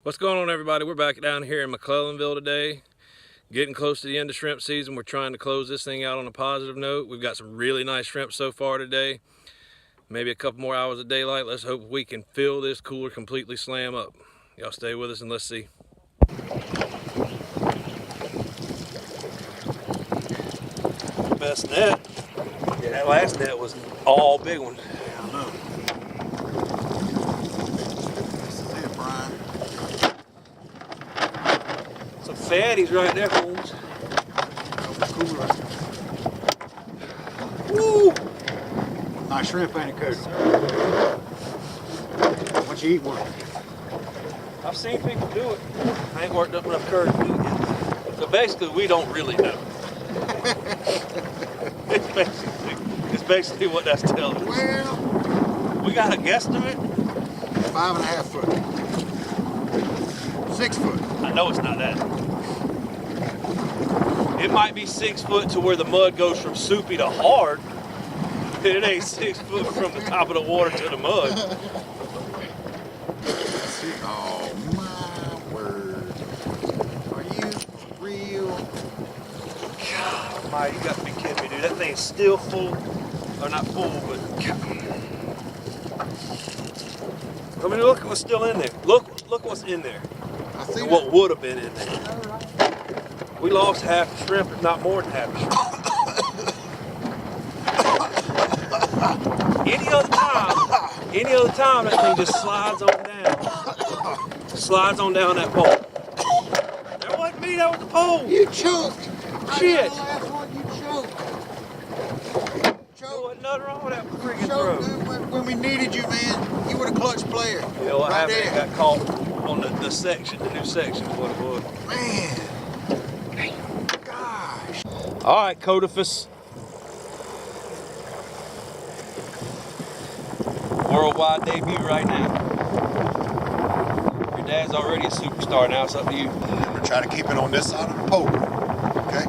What's going on, everybody? We're back down here in McClellanville today, getting close to the end of shrimp season. We're trying to close this thing out on a positive note. We've got some really nice shrimp so far today. Maybe a couple more hours of daylight. Let's hope we can fill this cooler completely slam up. Y'all stay with us and let's see. Best net. Yeah, that last net was all big ones. Yeah, I know. This is it, Brian. Some fatties right there, folks. Cooler. Woo! Nice shrimp, ain't it, Cody? What you eat one? I've seen people do it. I ain't worked up enough courage to do it yet. So basically, we don't really know. It's basically what that's telling us. Well, We got a guesstimate. 5.5 foot. 6 foot. I know it's not that. It might be 6 foot to where the mud goes from soupy to hard. It ain't 6 foot from the top of the water to the mud. Oh my word. Are you real? God, Mike, you got to be kidding me, dude. That thing's still full. Or not full, but... I mean, look what's still in there. Look what's in there. I see And what would have been in there. We lost half the shrimp, if not more than half the shrimp. Any other time, that thing just slides on down. Slides on down that pole. That wasn't me, that was the pole. You choked. Shit. The last one, you choked. There wasn't nothing wrong with that freaking Choked, throw. dude. When we needed you, man, you were the clutch player. You know what Right happened? It there. got caught on the section, the new section is what it was. Man. Gosh. All right, Codifus. Worldwide debut right now. Your dad's already a superstar now, it's up to you. I'm gonna try to keep it on this side of the pole. Okay?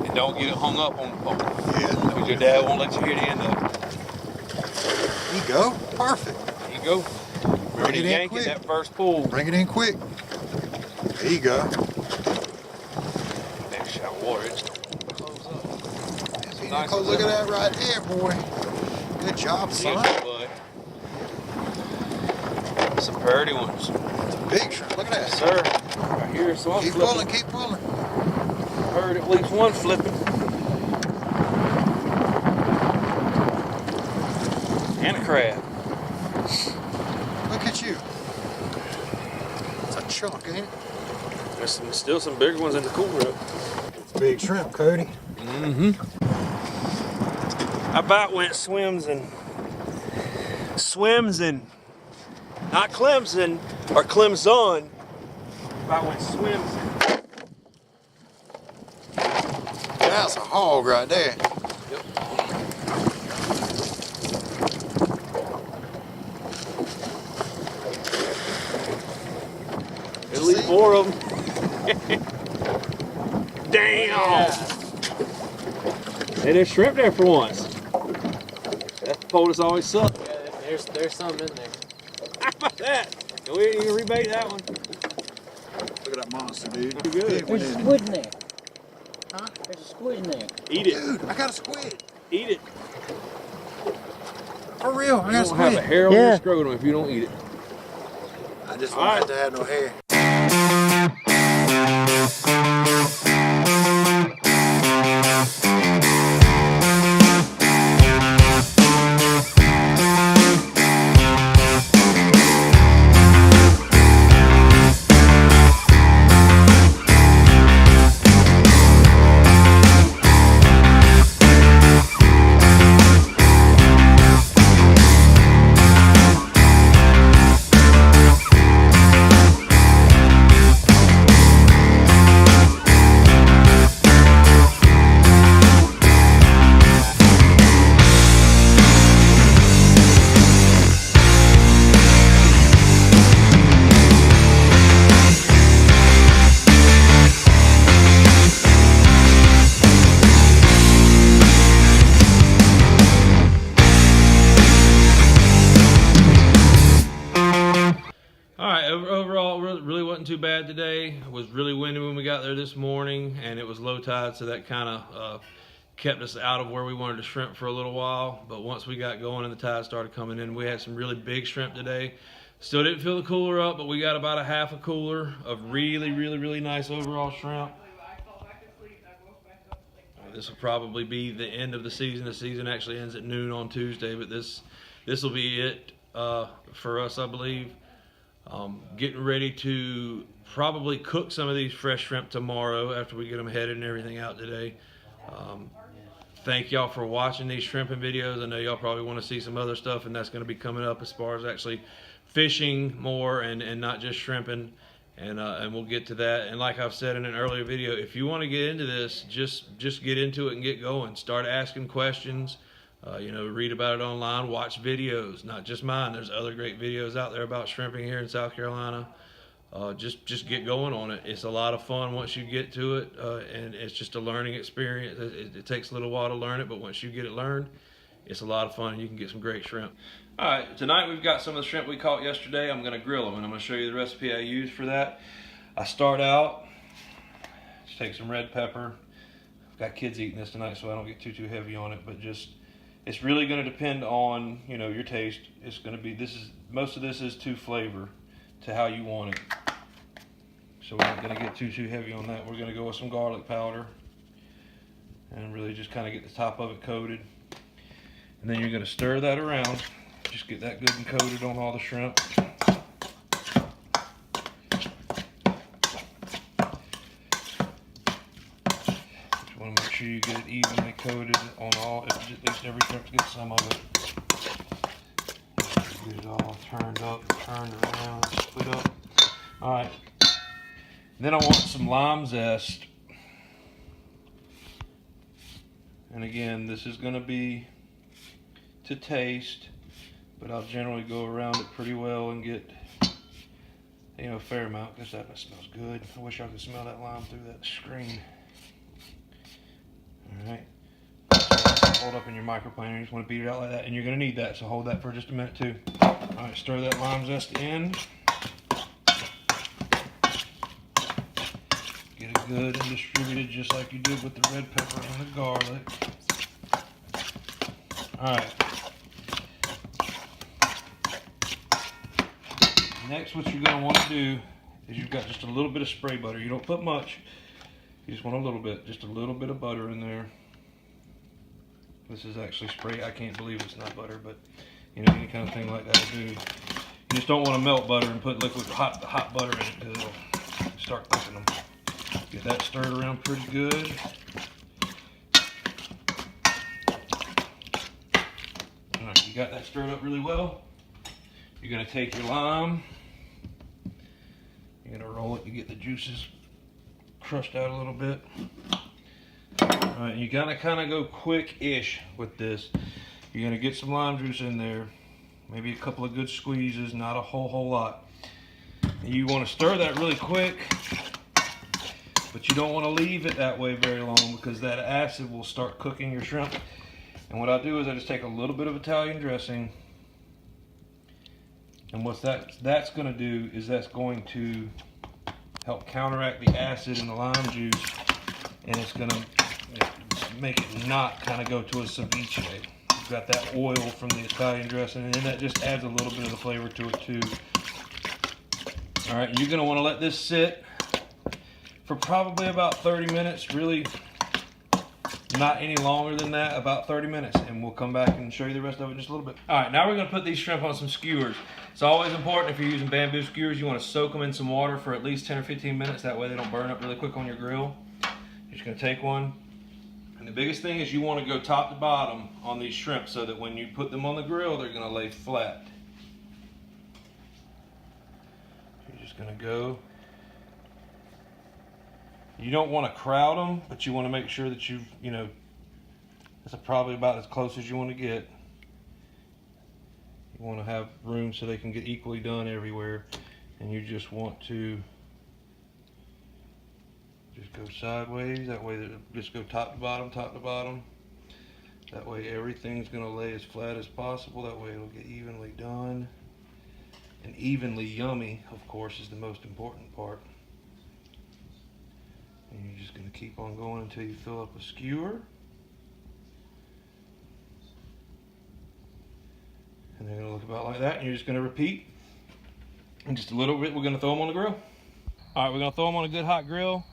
And don't get it hung up on the pole. Yeah. Because your dad won't let you hear the end of it. There you go. Perfect. There you go. Bring Ready it to in yank quick. it, that first pull. Bring it in quick. There you go. Next shot of water, it's close up. Nice Look at that right there, boy. Good job, son. Some pretty ones. It's a big shrimp. Look at that. Yes, sir. Right here, so I'm Keep flipping. pulling, keep pulling. Heard at least one flipping. And a crab. Look at you. It's a chunk, ain't it? There's still some bigger ones in the cooler up. It's big shrimp, Cody. Mm-hmm. I about went swims and not Clemson or Clemson. About went swims. That's a hog right there. Yep. At least 4 of them. Damn! Yeah. Hey, there's shrimp there for once. That pole has always sucked. Yeah, there's some in there. How about that? Go ahead, you can rebait that one. Look at that monster, dude. Too good. There's a squid in there. Huh? There's a squid in there. Eat it. Dude, I got a squid. Eat it. For real, I You got a don't have a squid. hair on your scrotum if you don't eat it. I just All wanted right. to have no hair. overall, really wasn't too bad today. It was really windy when we got there this morning, and it was low tide, so that kind of kept us out of where we wanted to shrimp for a little while. But once we got going and the tide started coming in, we had some really big shrimp today. Still didn't fill the cooler up, but we got about a half a cooler of really nice overall shrimp. This will probably be the end of the season. The season actually ends at noon on Tuesday, but this will be it for us, I believe. Getting ready to probably cook some of these fresh shrimp tomorrow after we get them headed and everything out today. Thank y'all for watching these shrimping videos. I know y'all probably want to see some other stuff, and that's going to be coming up as far as actually fishing more and not just shrimping. And we'll get to that. And like I've said in an earlier video, if you want to get into this, just get into it and get going. Start asking questions. You know, read about it online, watch videos, not just mine. There's other great videos out there about shrimping here in South Carolina. Just get going on it. It's a lot of fun once you get to it, and it's just a learning experience. It takes a little while to learn it, but once you get it learned, it's a lot of fun and you can get some great shrimp. All right, tonight we've got some of the shrimp we caught yesterday. I'm gonna grill them, and I'm gonna show you the recipe I use for that. I start out, just take some red pepper. I've got kids eating this tonight, so I don't get too heavy on it, but just, it's really gonna depend on, you know, your taste. It's gonna be, most of this is to flavor, to how you want it. So we're not gonna get too heavy on that. We're gonna go with some garlic powder and really just kind of get the top of it coated. And then you're gonna stir that around. Just get that good and coated on all the shrimp. Just want to make sure you get it evenly coated on all, at least every shrimp gets some of it. Get it all turned up, turned around, split up. All right. Then I want some lime zest. And again, this is going to be to taste, but I'll generally go around it pretty well and get, you know, a fair amount, because that smells good. I wish I could smell that lime through that screen. All right. Hold up in your microplane. You just want to beat it out like that, and you're going to need that, so hold that for just a minute too. All right, stir that lime zest in. Get it good and distributed just like you did with the red pepper and the garlic. All right. Next, what you're going to want to do is you've got just a little bit of spray butter. You don't put much. You just want a little bit. Just a little bit of butter in there. This is actually spray. I can't believe it's not butter, but you know, any kind of thing like that will do. You just don't want to melt butter and put liquid hot butter in it, because it'll start cooking them. Get that stirred around pretty good. All right, you got that stirred up really well. You're going to take your lime. You're going to roll it to get the juices crushed out a little bit. All right, you gotta kind of go quick-ish with this. You're gonna get some lime juice in there, maybe a couple of good squeezes, not a whole lot. And you want to stir that really quick, but you don't want to leave it that way very long, because that acid will start cooking your shrimp. And what I do is I just take a little bit of Italian dressing, and what that's going to do is that's going to help counteract the acid in the lime juice, and it's going to make it not kind of go to a ceviche. You've got that oil from the Italian dressing, and then that just adds a little bit of the flavor to it too. All right, you're going to want to let this sit for probably about 30 minutes, really not any longer than that, about 30 minutes, and we'll come back and show you the rest of it in just a little bit. All right, now we're going to put these shrimp on some skewers. It's always important, if you're using bamboo skewers, you want to soak them in some water for at least 10 or 15 minutes. That way they don't burn up really quick on your grill. You're just going to take one, and the biggest thing is you want to go top to bottom on these shrimp so that when you put them on the grill, they're going to lay flat. You're just going to go. You don't want to crowd them, but you want to make sure that you know, that's probably about as close as you want to get. You want to have room so they can get equally done everywhere, and you just want to just go sideways. That way, just go top to bottom, top to bottom. That way, everything's going to lay as flat as possible. That way, it'll get evenly done. And evenly yummy, of course, is the most important part. And you're just going to keep on going until you fill up a skewer. And they're going to look about like that, and you're just going to repeat. In just a little bit, we're going to throw them on the grill. All right, we're going to throw them on a good hot grill.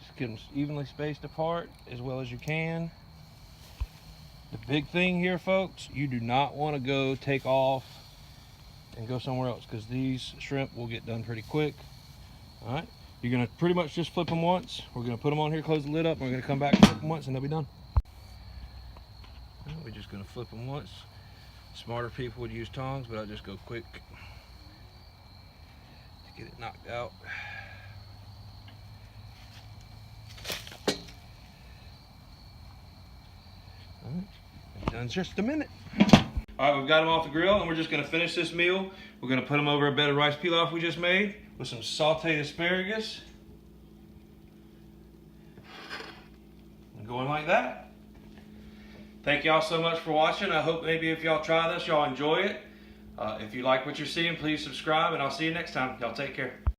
Just get them evenly spaced apart as well as you can. The big thing here, folks, you do not want to go take off and go somewhere else, because these shrimp will get done pretty quick. All right, you're going to pretty much just flip them once. We're going to put them on here, close the lid up, and we're going to come back, flip them once, and they'll be done. All right, we're just going to flip them once. Smarter people would use tongs, but I'll just go quick to get it knocked out. All right, done in just a minute. All right, we've got them off the grill, and we're just going to finish this meal. We're going to put them over a bed of rice pilaf we just made with some sauteed asparagus. And going like that. Thank y'all so much for watching. I hope maybe if y'all try this, y'all enjoy it. If you like what you're seeing, please subscribe, and I'll see you next time. Y'all take care.